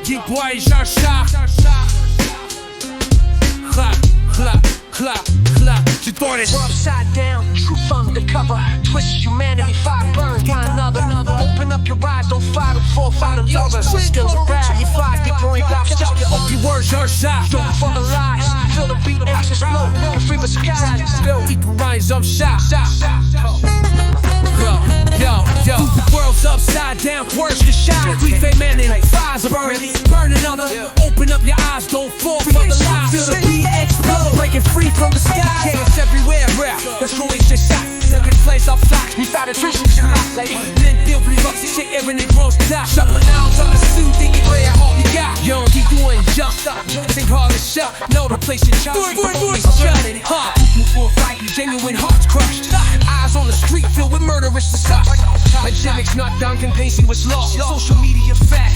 Geek boys are shocked. Tu thought it. We're upside down, truth undercover. Twist humanity, fire burn, find another. Open up your eyes, don't fight before fight another. Skills of rap, you fly, get throwing down, shout your Your words are shocked. don't for the lies. Feel the beat, actions flow, free the sky. Still keep the rise up shot. Yo, the world's upside down, words to shine. We fake man in fires are burn another. Open up your eyes, don't fall for the lies. Feel the beat explode, breaking free from the sky. Chaos everywhere, let's go each shot. Every place I fly, we found a truth from shot. Then feel free bucks and shit, everything grows to die. Shut my mouth, try to sue, think you play all you got. You don't keep doing just up, think hard as shut. Know the place you shut, shut it hard. Before fighting, genuine hearts crushed. Eyes on the street filled with murderous disgust. Pandemic's not done, contained was lost. Social media fat,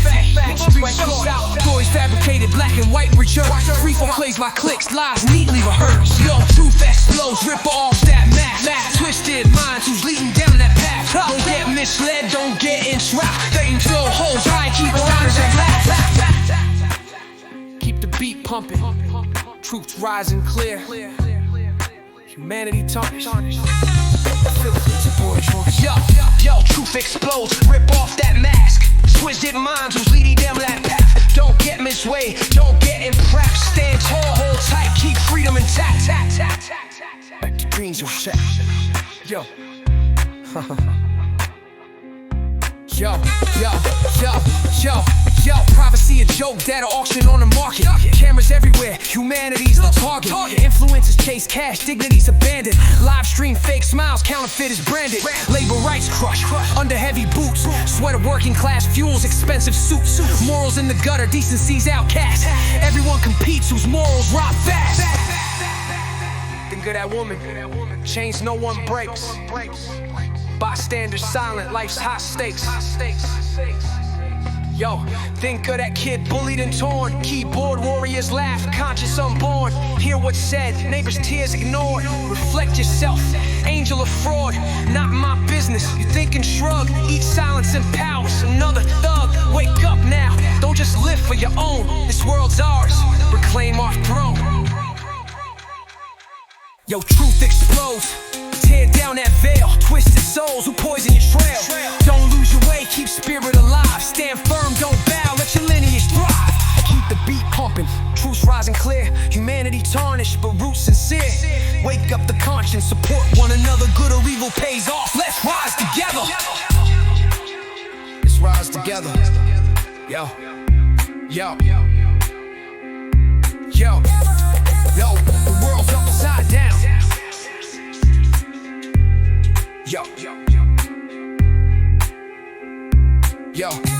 street short. Stories fabricated, black and white rehearsed. Free for plays by clicks, lies neatly rehearsed. Yo, truth explodes, rip off that mask. Twisted minds who's leading down that path. Don't get misled, don't get entrapped. They ain't throw holes, I ain't keep around as that laugh. Keep the beat pumping, truth rising clear. Humanity tarnished. Yo, truth explodes, rip off that mask. Twisted minds who's leading down that path. Don't get misway, don't get entrapped. Stand tall, hold tight, keep freedom intact. Back to dreams will shack. Yo. Yo, privacy a joke, data auction on the market. Cameras everywhere, humanity's the target. Influencers chase cash, dignity's abandoned. Live stream fake smiles, counterfeit is branded. Labor rights crushed, under heavy boots. Sweater working class fuels, expensive suits. Morals in the gutter, decency's outcast. Everyone competes whose morals rot fast. Think of that woman, chains no one breaks. Bystanders silent, life's hot stakes. Yo, think of that kid bullied and torn. Keyboard warriors laugh, conscious unborn. Hear what's said, neighbors' tears ignored. Reflect yourself, angel of fraud. Not my business, you think and shrug. Each silence empowers another thug. Wake up now, don't just live for your own. This world's ours, reclaim our throne. Yo, truth explodes. Tear down that veil, twisted souls who poison your trail. Don't lose your way, keep spirit alive. Stand firm, don't bow, let your lineage thrive. Keep the beat pumping, truth's rising clear. Humanity tarnished, but roots sincere. Wake up the conscience, support one another. Good or evil pays off, let's rise together. Let's rise together. Yo, the world's upside down. Yo.